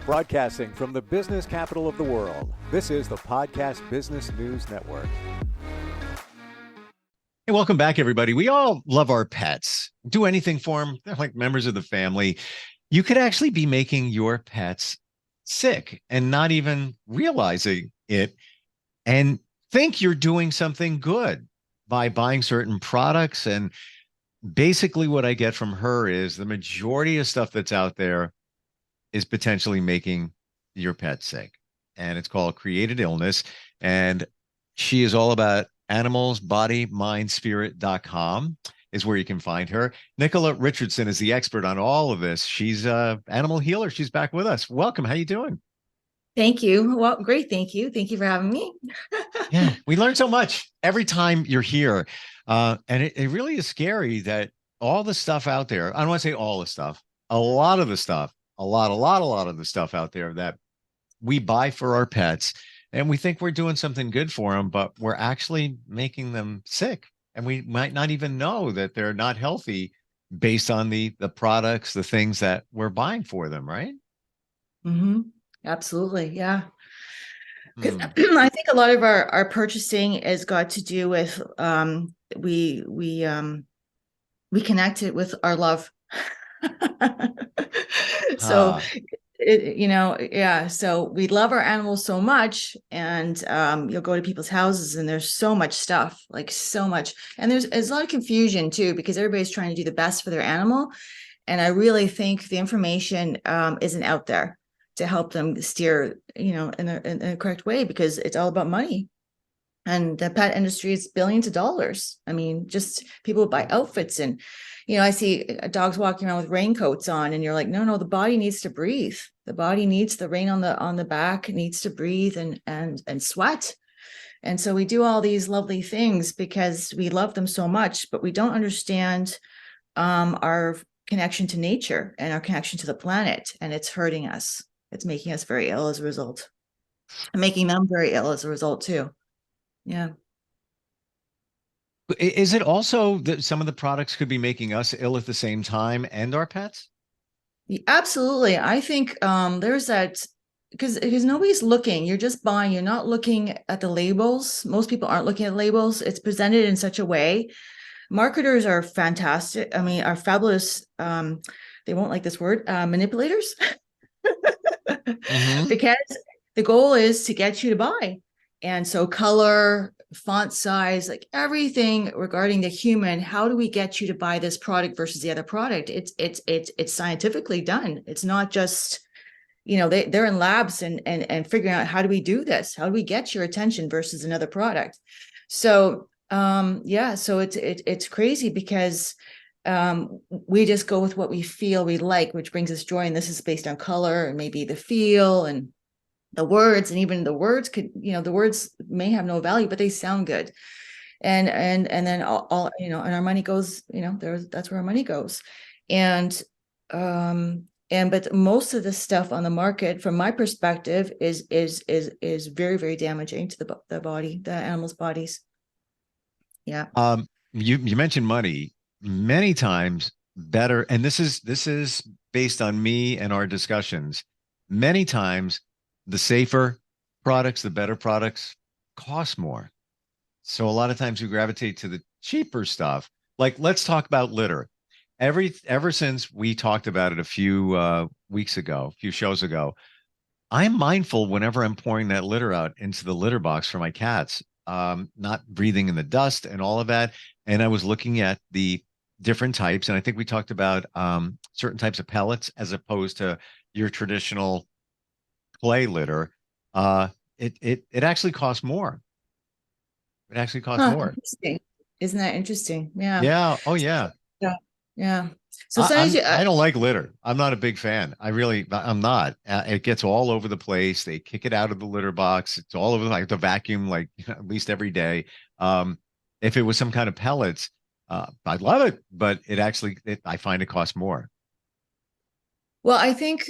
Broadcasting from the business capital of the world, this is the Podcast Business News Network. Hey, welcome back, everybody. We all love our pets, do anything for them. They're like members of the family. You could actually be making your pets sick and not even realizing it and think you're doing something good by buying certain products. And basically what I get from her is the majority of stuff that's out there is potentially making your pet sick. And it's called created illness. And she is all about animals, body, mind, spirit.com is where you can find her. Nicola Richardson is the expert on all of this. She's a animal healer. She's back with us. Welcome. How you doing? Thank you. Well, great. Thank you. Thank you for having me. Yeah, we learn so much every time you're here. And it really is scary that all the stuff out there, I don't want to say all the stuff, a lot of the stuff, a lot of the stuff out there that we buy for our pets and we think we're doing something good for them, but we're actually making them sick. And we might not even know that they're not healthy based on the products, the things that we're buying for them, right? Mm-hmm. Absolutely. Yeah. Because Hmm. I think a lot of our purchasing has got to do with we connect it with our love. So Ah, yeah. So we love our animals so much, and you'll go to people's houses, and there's so much stuff, like so much, and there's a lot of confusion too, because everybody's trying to do the best for their animal, and I really think the information isn't out there to help them steer, in a correct way, because it's all about money. And the pet industry is billions of dollars. I mean, just people buy outfits, and I see dogs walking around with raincoats on, and you're like, no, the body needs to breathe. The body needs the rain on the back, needs to breathe and sweat. And so we do all these lovely things because we love them so much, but we don't understand our connection to nature and our connection to the planet, and it's hurting us. It's making us very ill as a result, and making them very ill as a result too. Yeah. is it also that some of the products could be making us ill at the same time and our pets? Absolutely. I think there's that, because nobody's looking. You're just buying. You're not looking at the labels. Most people aren't looking at labels. It's presented in such a way. Marketers are fantastic. I mean, are fabulous. They won't like this word, manipulators, Mm-hmm. because the goal is to get you to buy. And so color, font size, like everything regarding the human, how do we get you to buy this product versus the other product? It's scientifically done. It's not just, they're in labs and figuring out, how do we do this? How do we get your attention versus another product? So so it's crazy because we just go with what we feel we like, which brings us joy. And this is based on color and maybe the feel and the words, and even the words could, the words may have no value, but they sound good. And then all and our money goes, that's where our money goes. And but most of the stuff on the market, from my perspective, is very, very damaging to the body, the animals' bodies. Yeah. You mentioned money many times better, and this is based on me and our discussions. Many times, the safer products, the better products, cost more. So a lot of times we gravitate to the cheaper stuff. Like, let's talk about litter. Ever since we talked about it a few weeks ago, a few shows ago, I'm mindful whenever I'm pouring that litter out into the litter box for my cats, not breathing in the dust and all of that. And I was looking at the different types, and I think we talked about certain types of pellets as opposed to your traditional clay litter. Uh, it actually costs more. It actually costs Huh. more. Interesting. Isn't that interesting? Yeah. Yeah. Oh yeah. Yeah. Yeah. So sometimes I don't like litter. I'm not a big fan. I'm not. It gets all over the place. They kick it out of the litter box. It's all over, like the vacuum, like at least every day. If it was some kind of pellets, I'd love it, but I find it costs more. well, I think,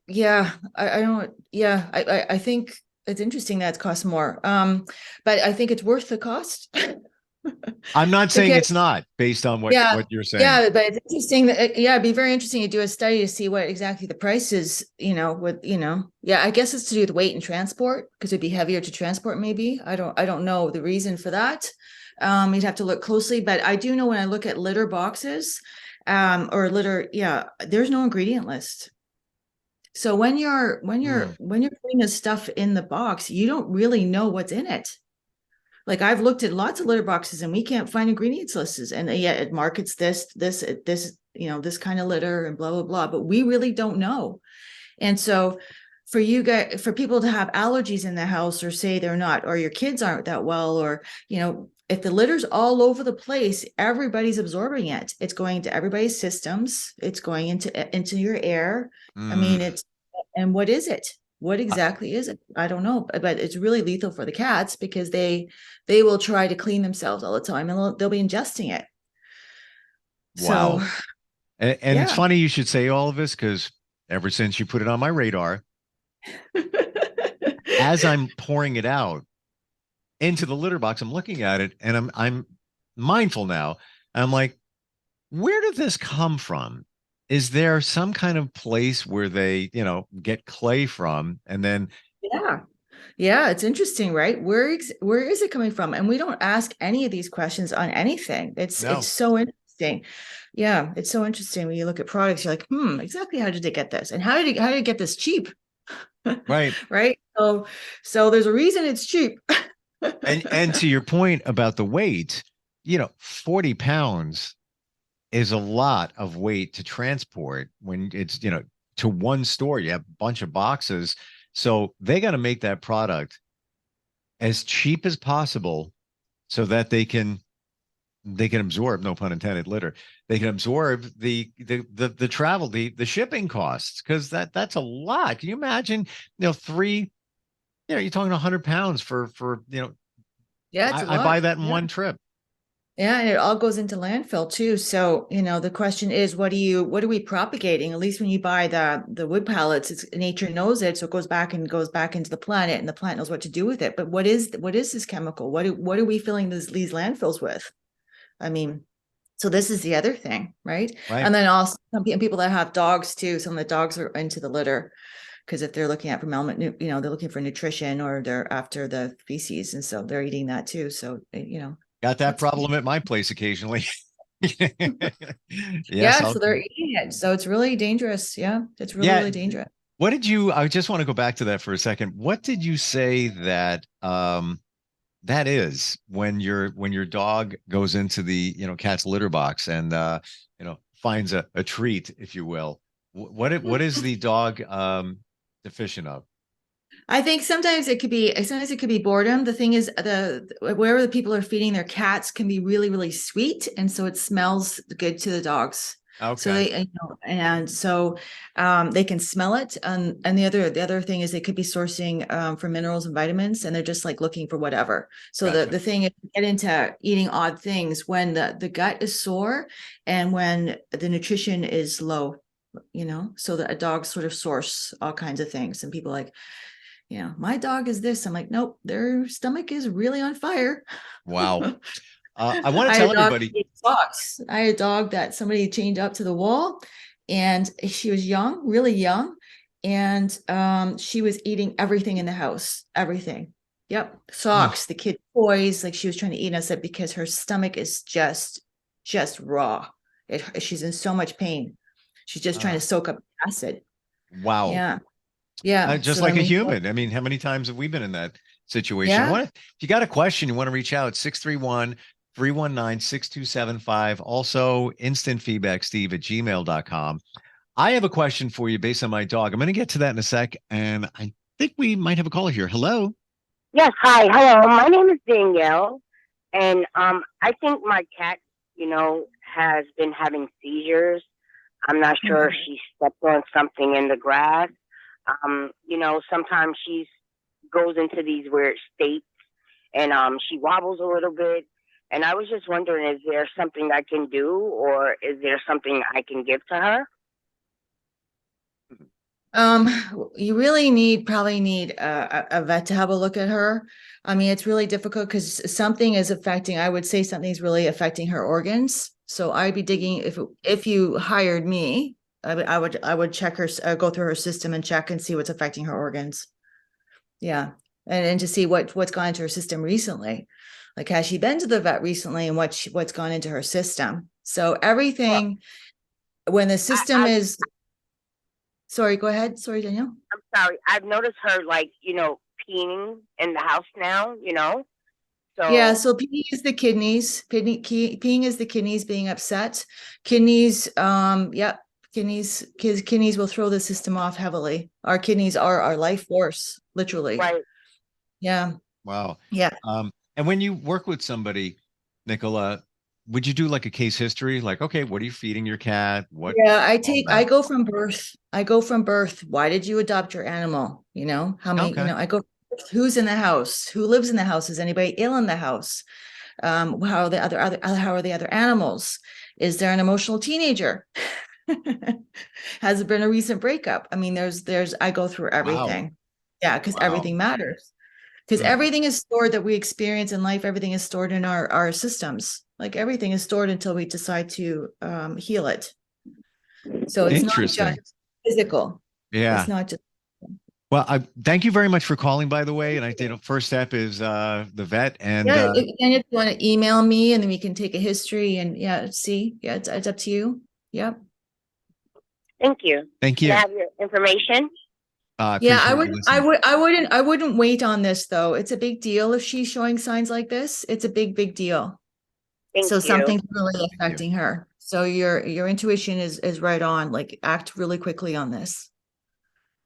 yeah, I don't, yeah, I think it's interesting that it costs more. But I think it's worth the cost. I'm not saying Because it's not based on yeah, what you're saying. yeah, but it's interesting that yeah, it'd be very interesting to do a study to see what exactly the price is, yeah, I guess it's to do with weight and transport because it'd be heavier to transport, maybe. I don't know the reason for that. You'd have to look closely, but I do know when I look at litter boxes, or litter, yeah, there's no ingredient list. So Mm. when you're putting this stuff in the box, you don't really know what's in it. Like I've looked at lots of litter boxes and we can't find ingredients lists, and yet it markets this, this kind of litter and blah blah blah. But we really don't know. And so for you guys, for people to have allergies in the house, or say they're not, or your kids aren't that well, or if the litter's all over the place, everybody's absorbing it. It's going to everybody's systems. It's going into your air. I mean, Mm. and what is it? What exactly is it? I don't know, but it's really lethal for the cats because they will try to clean themselves all the time and they'll be ingesting it. So, Wow. And it's yeah. funny you should say all of this because ever since you put it on my radar, as I'm pouring it out into the litter box, I'm looking at it and I'm mindful now. I'm like, where did this come from? Is there some kind of place where they, get clay from and then Yeah. Yeah, it's interesting, right? Where is it coming from? And we don't ask any of these questions on anything. It's no, so interesting. Yeah, it's so interesting when you look at products, you're like, exactly how did they get this? And how did it get this cheap? right. Right? So there's a reason it's cheap. And to your point about the weight, 40 pounds is a lot of weight to transport when it's, to one store. You have a bunch of boxes. So they got to make that product as cheap as possible so that they can absorb, no pun intended, litter. They can absorb the travel, the shipping costs, because that's a lot. Can you imagine, three, you're talking 100 pounds for Yeah, it's a I buy lot. that in Yeah. one trip. Yeah, and it all goes into landfill too. So, the question is, what are we propagating? At least when you buy the wood pallets, nature knows it, so it goes back into the planet, and the plant knows what to do with it. But what is this chemical? What are we filling these landfills with? I mean, so this is the other thing, right? Right. And then also some people that have dogs too. Some of the dogs are into the litter because if they're looking at for they're looking for nutrition or they're after the feces, and so they're eating that too. So Got that that's problem at my place occasionally. Yes, yeah. I'll So they're eating it. So it's really dangerous. Yeah, it's really yeah. really dangerous. What did you I just want to go back to that for a second. What did you say that is when your dog goes into the, cat's litter box and finds a treat, if you will? What is the dog deficient of? I think sometimes it could be boredom. The thing is, the wherever the people are feeding their cats can be really, really sweet, and so it smells good to the dogs. So Okay. they can smell it, and the other thing is they could be sourcing for minerals and vitamins, and they're just like looking for whatever. So the Gotcha. the thing is, get into eating odd things when the gut is sore and when the nutrition is low. So that a dog sort of source all kinds of things, and people like, my dog is this. I'm like, nope, their stomach is really on fire. Wow. I want to I had tell a dog that everybody. ate socks. I had a dog that somebody chained up to the wall, and she was young, really young, and she was eating everything in the house, everything. Yep, Oh, socks, the kid toys, like she was trying to eat. And I said because her stomach is just raw. She's in so much pain. She's just trying to uh, soak up acid. wow. Yeah, yeah. Just So I like a mean, human. I mean, how many times have we been in that situation? yeah. If you got a question, you want to reach out, 631-319-6275. Also, instant feedback, Steve@gmail.com. I have a question for you based on my dog. I'm going to get to that in a sec. And I think we might have a caller here. Hello. Yes, hi, hello. My name is Danielle, and I think my cat, has been having seizures. I'm not sure if Mhm. she stepped on something in the grass. Sometimes she goes into these weird states, and she wobbles a little bit. And I was just wondering, is there something I can do, or is there something I can give to her? You really probably need a vet to have a look at her. I mean, it's really difficult because I would say something's really affecting her organs. So I'd be digging, if you hired me, I would check her, go through her system and check and see what's affecting her organs. Yeah. And to see what's gone into her system recently. Like, has she been to the vet recently, and what's gone into her system? So Well, everything, when the system I is, sorry, go ahead. Sorry, Danielle. I'm sorry. I've noticed her like, peeing in the house now, Yeah, So so peeing is the kidneys. Peeing is the kidneys being upset. Kidneys, yep, kidneys will throw the system off heavily. Our kidneys are our life force, literally. right. Yeah, Wow. yeah, And when you work with somebody, Nicola, would you do like a case history? Like, okay, what are you feeding your cat? What, yeah. all I that? go from birth. I go from birth. Why did you adopt your animal? How many, Okay. I go, who's in the house? Who lives in the house? Is anybody ill in the house? How are the how are the other animals? Is there an emotional teenager? Has it been a recent breakup? I mean, I go through Wow. everything. Yeah, because Wow. everything matters. Because Mm. everything is stored that we experience in life, everything is stored in our systems. Like, everything is stored until we decide to heal it. So it's not Interesting. just physical. It's Yeah. not just, Well, I thank you very much for calling, by the way. And first step is the vet. And yeah. And if you want to email me, and then we can take a history and, yeah, see. Yeah, it's up to you. Yep. Thank you. thank Can I you. have your information? I Yeah, appreciate you listening. I wouldn't wait on this, though. It's a big deal if she's showing signs like this. It's a big deal. Thank So you. something's really Thank you. affecting her. So your intuition is right on. Like, act really quickly on this.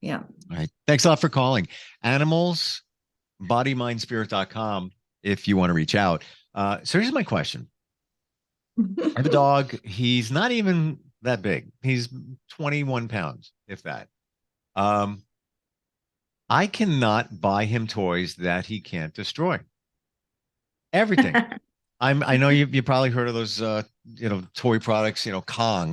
Yeah. All right. Thanks a lot for calling. Animals, bodymindspirit.com if you want to reach out. So here's my question. I have a dog. He's not even that big. He's 21 pounds, if that. Um, I cannot buy him toys that he can't destroy. Everything. I know you probably heard of those toy products, Kong,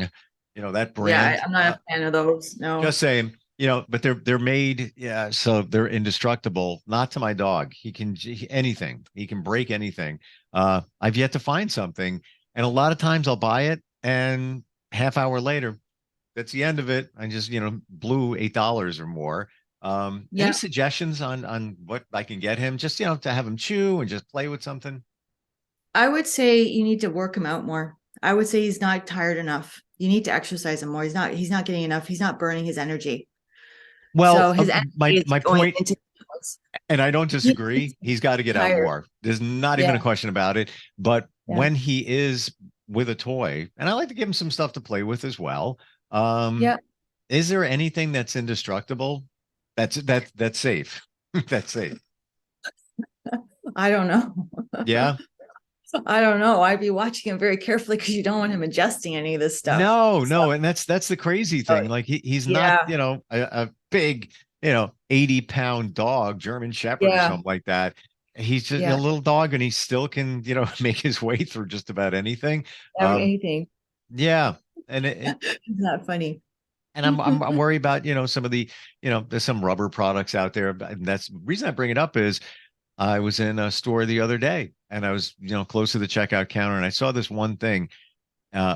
that Yeah, brand. I'm not a fan of those. No. Just saying, but they're made, yeah, so they're indestructible. Not to my dog. Anything. He can break anything. I've yet to find something, and a lot of times I'll buy it, and half hour later, that's the end of it. I just blew $8 or more. Any Yeah. suggestions on what I can get him? Just to have him chew and just play with something. I would say you need to work him out more. I would say he's not tired enough. You need to exercise him more. He's not getting enough. He's not burning his energy. Well, So his energy my is my going point, into, and I don't he's disagree. He's got to get out tired. more. There's not even Yeah. a question about it. But Yeah. when he is with a toy, and I like to give him some stuff to play with as well. Yeah. Is there anything that's indestructible? That's safe. That's safe. I don't know. Yeah. I don't know. I'd be watching him very carefully because you don't want him ingesting any of this stuff. No, So, no, and that's the crazy oh, thing. Like he's not, yeah. a big, 80-pound dog, German Shepherd or Yeah. something like that. He's just a Yeah. little dog, and he still can, make his way through just about anything. Um, Anything. yeah, and It's not funny. I'm worried about, some of the, there's some rubber products out there. And that's the reason I bring it up is I was in a store the other day, and I was, close to the checkout counter, and I saw this one thing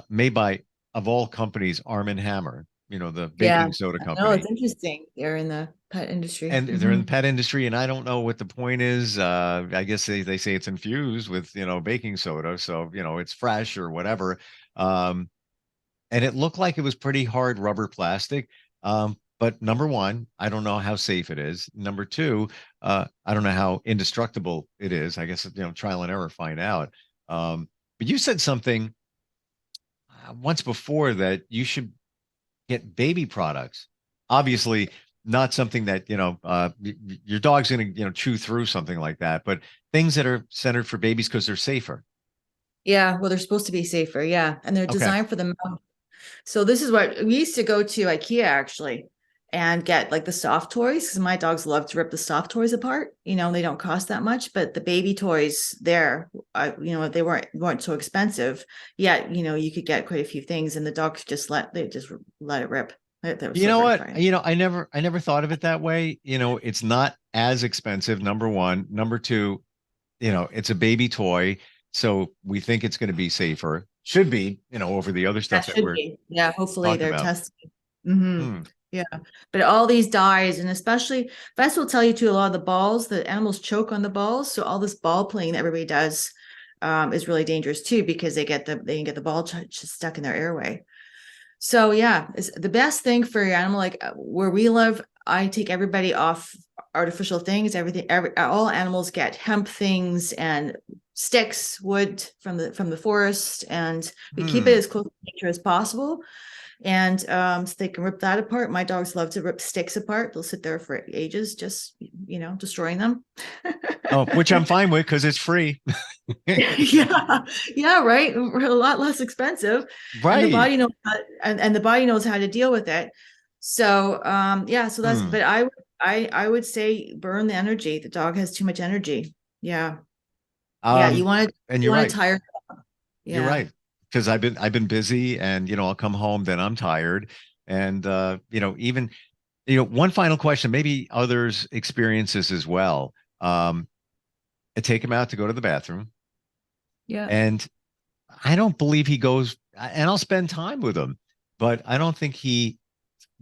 made by, of all companies, Arm& and Hammer, the Yeah. baking soda I know, it's company. interesting. They're in the pet industry. And they're in the pet industry, and I don't know what the point is. I guess they say it's infused with, baking soda, so it's fresh or whatever. Um, and it looked like it was pretty hard rubber plastic. But number one, I don't know how safe it is. Number two, I don't know how indestructible it is. I guess trial and error, find out. But you said something once before that you should get baby products. Obviously, not something that your dog's going to chew through something like that, but things that are centered for babies because they're safer. Yeah. Well, they're supposed to be safer. Yeah. And they're Okay. designed for the mouth. So this is what we used to go to IKEA, actually, and get like the soft toys, because my dogs love to rip the soft toys apart. They don't cost that much, but the baby toys there, they weren't so expensive. Yet, you could get quite a few things, and the dogs just let it rip. That was You so know what? gratifying. I never thought of it that way. It's not as expensive, number one. Number two, it's a baby toy. So we think it's going to be safer. Should be, over the other That stuff that should we're be. Yeah, hopefully talking they're about. tested. Hmm. Hmm. Yeah. But all these dyes, and especially Vess will tell you too, a lot of the balls, the animals choke on the balls. So all this ball playing that everybody does is really dangerous too, because they can get the ball stuck in their airway. So yeah, it's the best thing for your animal. Like where we live, I take everybody off artificial things. All animals get hemp things and sticks, wood from the forest, and we keep it Hmm. as close to nature as possible. And so they can rip that apart. My dogs love to rip sticks apart. They'll sit there for ages, just destroying them. Oh, which I'm fine with because it's free. Yeah, yeah, right. We're a lot less expensive, and the Right. body knows and the body knows how to deal with it. So yeah, so that's Hmm. but I would say burn the energy. The dog has too much energy. Yeah. Yeah, Um, and you you're want to right. tire. You're Yeah. right. Because I've been busy and I'll come home, then I'm tired. And even one final question, maybe others experience this as well. I take him out to go to the bathroom, Yeah. and I don't believe he goes, and I'll spend time with him, but I don't think he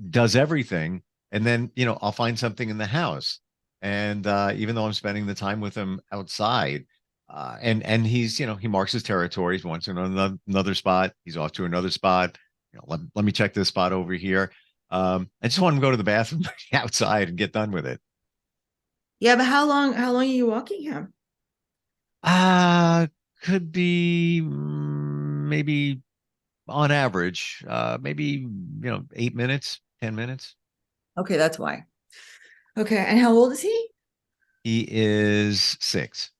does everything. And then, I'll find something in the house. And even though I'm spending the time with him outside, and he's, he marks his territories, once in another spot, he's off to another spot. Let me check this spot over here. I just want him to go to the bathroom outside and get done with it. Yeah, but how long are you walking him? Uh could be maybe on average, maybe 8 minutes, 10 minutes. Okay, that's why. Okay, and how old is he? He is 6.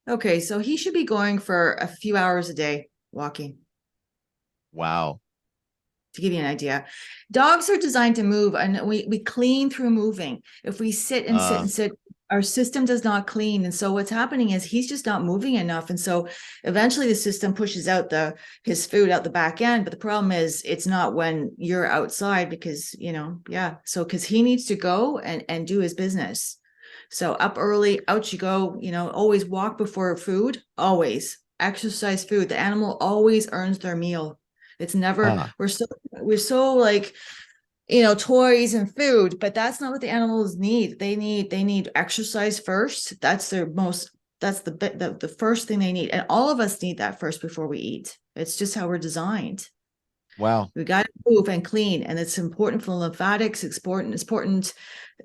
Okay, so he should be going for a few hours a day walking, Wow. to give you an idea. Dogs are designed to move, and we clean through moving. If we sit and sit Uh, and sit, our system does not clean. And so what's happening is he's just not moving enough. And so eventually the system pushes out his food out the back end. But the problem is it's not when you're outside, because yeah. So because he needs to go and do his business. So up early, out you go, always walk before food, always exercise food. The animal always earns their meal. It's never, ah, we're so like, toys and food, but that's not what the animals need. They need exercise first. That's the first thing they need. And all of us need that first before we eat. It's just how we're designed. wow. We got to move and clean, and it's important for the lymphatics. It's important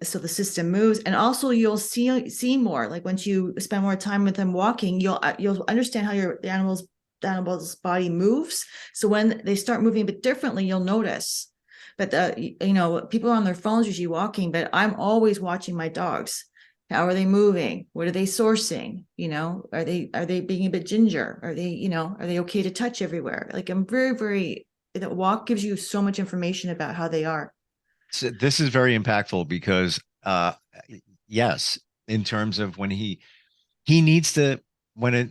so the system moves, and also you'll see more. Like once you spend more time with them walking, you'll understand how the animal's body moves. So when they start moving a bit differently, you'll notice. But people are on their phones usually walking, but I'm always watching my dogs. How are they moving? What are they sourcing? Are they being a bit ginger? Are they okay to touch everywhere? Like I'm very, very that walk gives you so much information about how they are. So this is very impactful because, yes, in terms of when he needs to, when it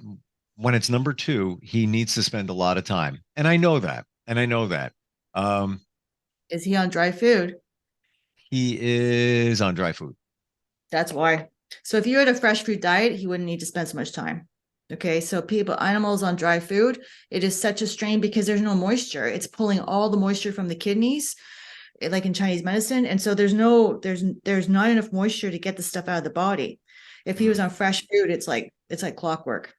when it's number two, he needs to spend a lot of time, and I know that, um, Is he on dry food? he is on dry food. That's why. So if you had a fresh food diet, he wouldn't need to spend so much time. Okay, so animals on dry food, it is such a strain because there's no moisture. It's pulling all the moisture from the kidneys, like in Chinese medicine, and so there's not enough moisture to get the stuff out of the body. If he was Mm. on fresh food, it's like clockwork.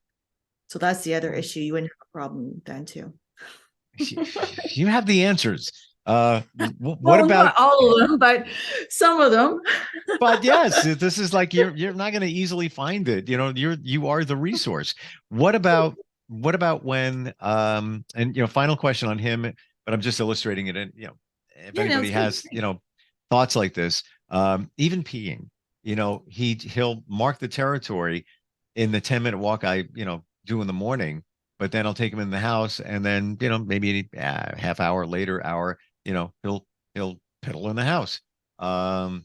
So that's the other issue. You wouldn't have a problem then too. You have the answers. What Well, about? not all of them, but some of them. But yes, this is like you're not going to easily find it. You are the resource. What about when and final question on him, but I'm just illustrating it. And if Yeah, no, anybody it's good. has thoughts like this, even peeing, he'll mark the territory in the 10-minute walk I do in the morning, but then I'll take him in the house, and then maybe a half hour later, he'll piddle in the house. Um,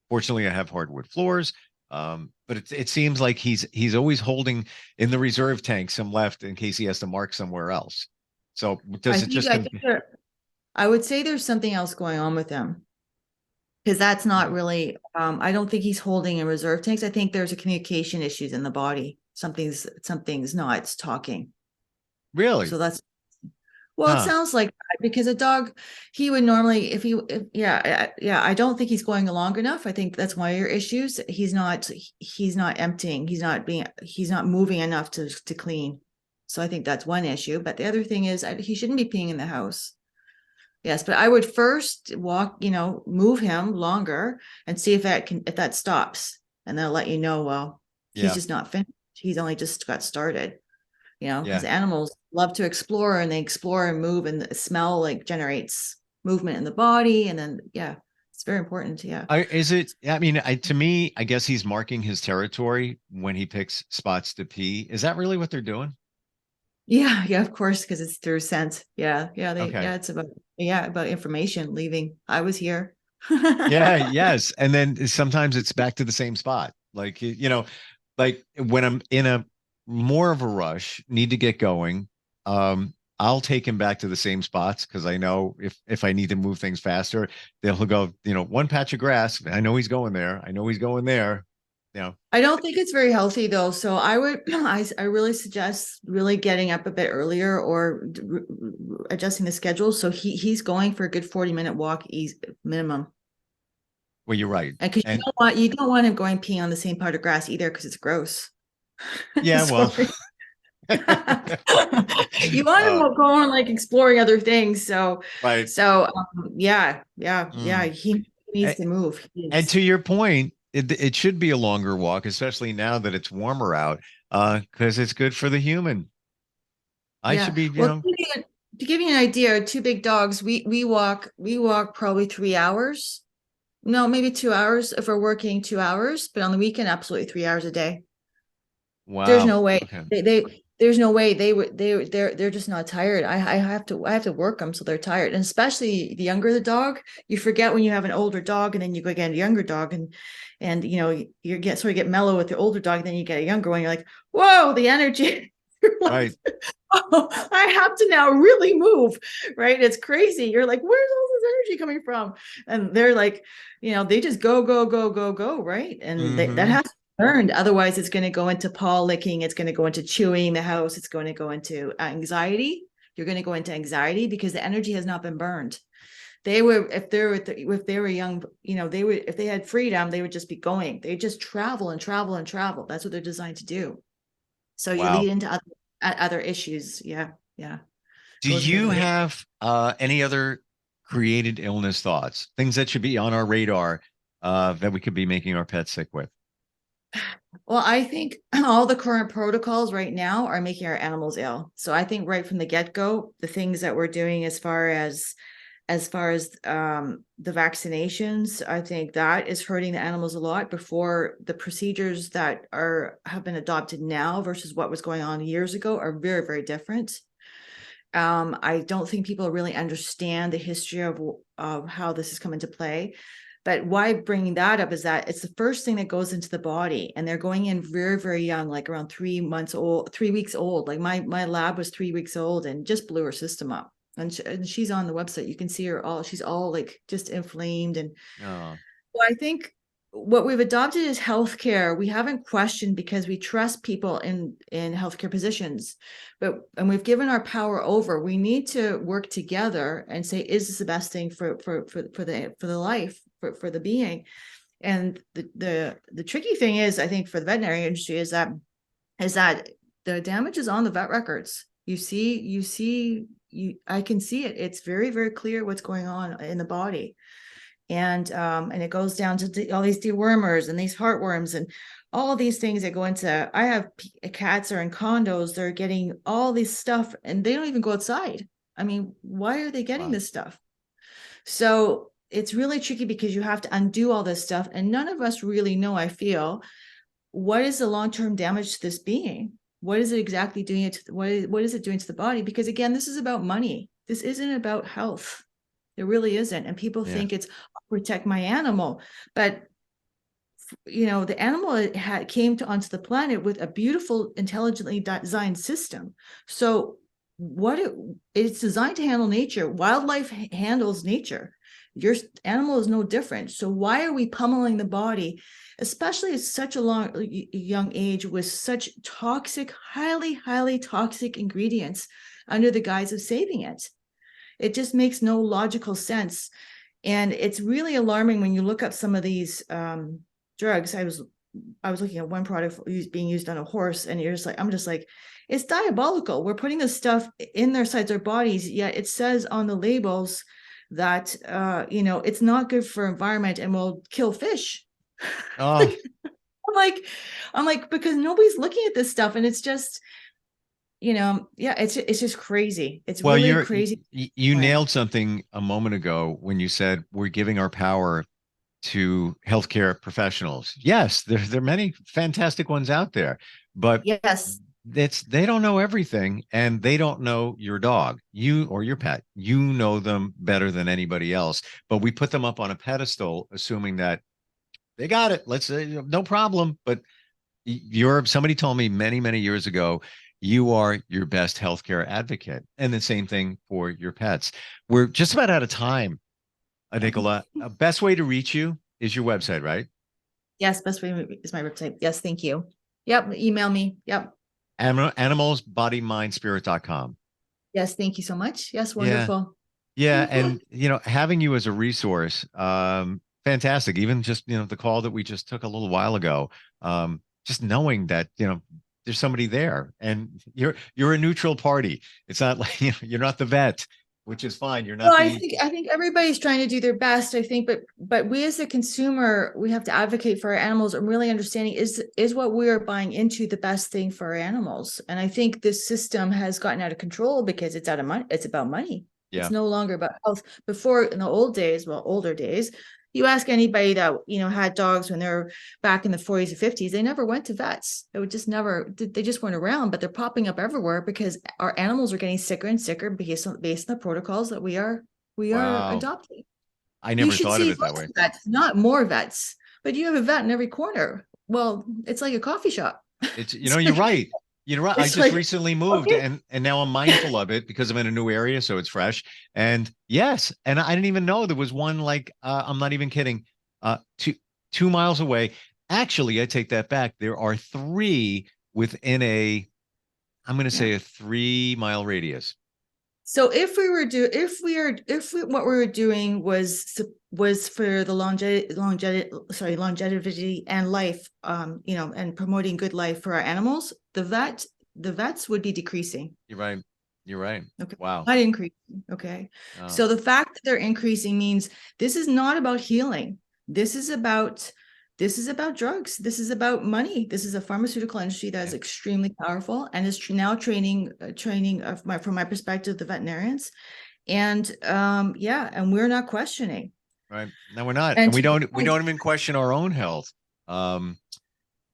Fortunately, I have hardwood floors. But it seems like he's always holding in the reserve tank some left in case he has to mark somewhere else. So I does it think just I think I would say there's something else going on with him. Because that's not really, I don't think he's holding in reserve tanks. I think there's a communication issues in the body. Something's not talking. Really? So that's, well, it Huh. sounds like that because a dog, he would normally, yeah, I don't think he's going along enough. I think that's one of your issues. He's not emptying. He's not moving enough to clean. So I think that's one issue. But the other thing is he shouldn't be peeing in the house. Yes, but I would first move him longer and see if that stops. And they'll let you know, well, he's Yeah. just not finished. He's only just got started, because Yeah. animals love to explore and they explore and move, and the smell like generates movement in the body. And then, yeah, it's very important. Yeah. I mean, to me, I guess he's marking his territory when he picks spots to pee. Is that really what they're doing? Yeah. Yeah. Of course. Because it's through scent. Yeah. Yeah. Okay. It's about information leaving. I was here. Yeah, yes. And then sometimes it's back to the same spot. Like, like when I'm in a more of a rush, need to get going, I'll take him back to the same spots because I know if I need to move things faster, he'll go, one patch of grass. I know he's going there. I know he's going there. I don't think it's very healthy though. So I would, I really suggest really getting up a bit earlier or adjusting the schedule. So he's going for a good 40-minute walk minimum. Well, you're right. And because And you don't want him going peeing on the same part of grass either because it's gross. yeah, well, You want him going like exploring other things. right. Yeah, Mm. he needs to move. And to your point, it should be a longer walk, especially now that it's warmer out, because it's good for the human. I should Yeah. be, Well, to give you an idea, two big dogs, we walk probably 3 hours. No, maybe 2 hours if we're working 2 hours, but on the weekend, absolutely 3 hours a day. There's wow. no way Okay. there's no way they're just not tired. I have to work them so they're tired. And especially the younger the dog, you forget when you have an older dog and then you go get a younger dog and you get mellow with the older dog, and then you get a younger one. You're like, whoa, the energy. You're like, Right. oh, I have to now really move, right? It's crazy. You're like, where's all this energy coming from? And they're like, they just go, go, go, go, go, right? And that Hmm. has to be learned. Otherwise, it's going to go into paw licking. It's going to go into chewing the house. It's going to go into anxiety. You're going to go into anxiety because the energy has not been burned. If they were young, if they had freedom, they would just be going. They just travel and travel and travel. That's what they're designed to do. So you Wow. lead into other issues. Yeah. Do Goes into you other. have any other created illness thoughts, things that should be on our radar that we could be making our pets sick with? Well, I think all the current protocols right now are making our animals ill. So I think right from the get-go, the things that we're doing as far as the vaccinations, I think that is hurting the animals a lot before the procedures that have been adopted now versus what was going on years ago are very, very different. I don't think people really understand the history of how this has come into play. But why bringing that up is that it's the first thing that goes into the body, and they're going in very, very young, like around 3 months old, 3 weeks old. Like my lab was 3 weeks old and just blew her system up. And she's on the website. You can see she's all like just inflamed. And Oh, well, I think what we've adopted is healthcare. We haven't questioned because we trust people in healthcare positions, and we've given our power over. We need to work together and say, is this the best thing for the life, for the being? And the tricky thing is, I think, for the veterinary industry is that the damage is on the vet records. I can see it. It's very, very clear what's going on in the body. And it goes down to all these dewormers and these heartworms and all these things that go into. I have cats are in condos. They're getting all this stuff and they don't even go outside. I mean, why are they getting wow. this stuff? So it's really tricky because you have to undo all this stuff. And none of us really know, I feel, what is the long-term damage to this being? What is it exactly doing what is it doing to the body? Because again, this is about money. This isn't about health. It really isn't. And people Yeah. think it's protect my animal, but the animal came onto the planet with a beautiful, intelligently designed system. So it's designed to handle nature. Wildlife handles nature. Your animal is no different. So why are we pummeling the body, especially at such a young age, with such toxic, highly toxic ingredients under the guise of saving it? It just makes no logical sense. And it's really alarming when you look up some of these drugs. I was looking at one product being used on a horse, and I'm just like, it's diabolical. We're putting this stuff in their sides, their bodies, yet it says on the labels that it's not good for environment and will kill fish. Oh. I'm like, because nobody's looking at this stuff, and it's just, it's just crazy. It's really crazy. You nailed something a moment ago when you said we're giving our power to healthcare professionals. Yes, there are many fantastic ones out there, but yes, they don't know everything, and they don't know your dog, you or your pet. You know them better than anybody else, but we put them up on a pedestal, assuming that they got it. Let's say no problem. But somebody told me many years ago, you are your best healthcare advocate, and the same thing for your pets. We're just about out of time, Nicola. Best way to reach you is your website, right? Yes, best way is my website. Yes, thank you. Yep, email me. Yep. Animalsbodymindspirit.com. Yes, thank you so much. Yes, wonderful. Yeah, and having you as a resource, fantastic. Even just the call that we just took a little while ago, just knowing that there's somebody there, and you're a neutral party. It's not like you're not the vet, which is fine. You're not. Well, I think everybody's trying to do their best. I think, but we as a consumer, we have to advocate for our animals and really understanding is what we are buying into the best thing for our animals. And I think this system has gotten out of control because it's out of money. It's about money. Yeah. It's no longer about health. Before, in the older days, you ask anybody that had dogs when they're back in the 40s or 50s, they never went to vets. They just weren't around, but they're popping up everywhere because our animals are getting sicker and sicker based on the protocols that we are adopting. I never thought of it that way. Vets, not more vets, but you have a vet in every corner. Well, it's like a coffee shop. It's you're right. You're right. I just recently moved, and now I'm mindful of it because I'm in a new area, so it's fresh. And yes, and I didn't even know there was one I'm not even kidding, 2 miles away. Actually, I take that back. There are 3 within I'm going to say a 3-mile radius. So what we were doing was for the longevity and life, and promoting good life for our animals, the vets would be decreasing. You're right. Okay. Wow. Not increasing. Okay. Oh. So the fact that they're increasing means this is not about healing. This is about drugs. This is about money. This is a pharmaceutical industry that is extremely powerful and is now training from my perspective, the veterinarians. And and we're not questioning. Right. No, we're not. And we don't even question our own health.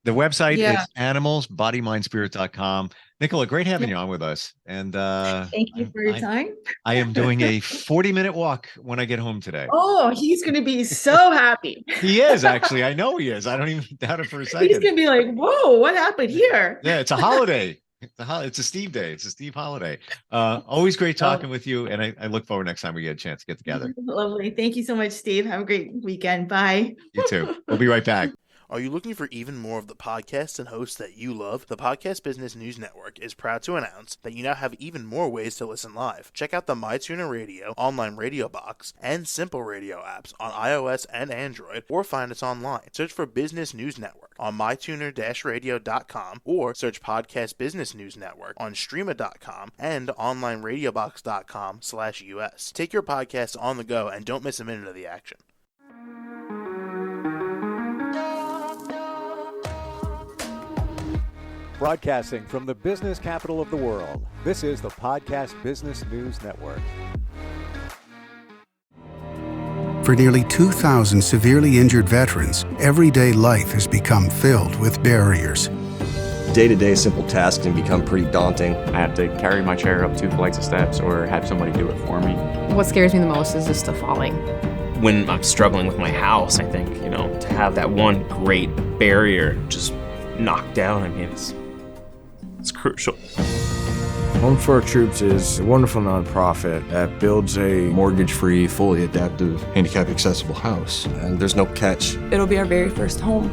The website is animalsbodymindspirit.com. Nicola, great having you on with us. And thank you for your time. I am doing a 40-minute walk when I get home today. Oh, he's going to be so happy. He is, actually. I know he is. I don't even doubt it for a second. He's going to be like, whoa, what happened here? Yeah, it's a holiday. It's a Steve day. It's a Steve holiday. Always great talking with you. And I look forward next time we get a chance to get together. Lovely. Thank you so much, Steve. Have a great weekend. Bye. You too. We'll be right back. Are you looking for even more of the podcasts and hosts that you love? The Podcast Business News Network is proud to announce that you now have even more ways to listen live. Check out the MyTuner Radio, online radio box, and Simple Radio apps on iOS and Android, or find us online. Search for Business News Network on mytuner-radio.com, or search Podcast Business News Network on streama.com and onlineradiobox.com/US. Take your podcast on the go and don't miss a minute of the action. Broadcasting from the business capital of the world, this is the Podcast Business News Network. For nearly 2,000 severely injured veterans, everyday life has become filled with barriers. Day-to-day simple tasks can become pretty daunting. I have to carry my chair up 2 flights of steps or have somebody do it for me. What scares me the most is just the falling. When I'm struggling with my house, I think, to have that one great barrier just knocked down, it's crucial. Home for Our Troops is a wonderful nonprofit that builds a mortgage-free, fully adaptive, handicap-accessible house. And there's no catch. It'll be our very first home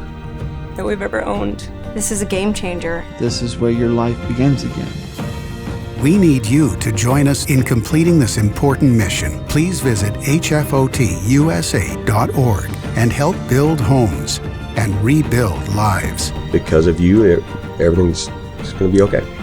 that we've ever owned. This is a game changer. This is where your life begins again. We need you to join us in completing this important mission. Please visit hfotusa.org and help build homes and rebuild lives. Because of you, everything's going to be okay.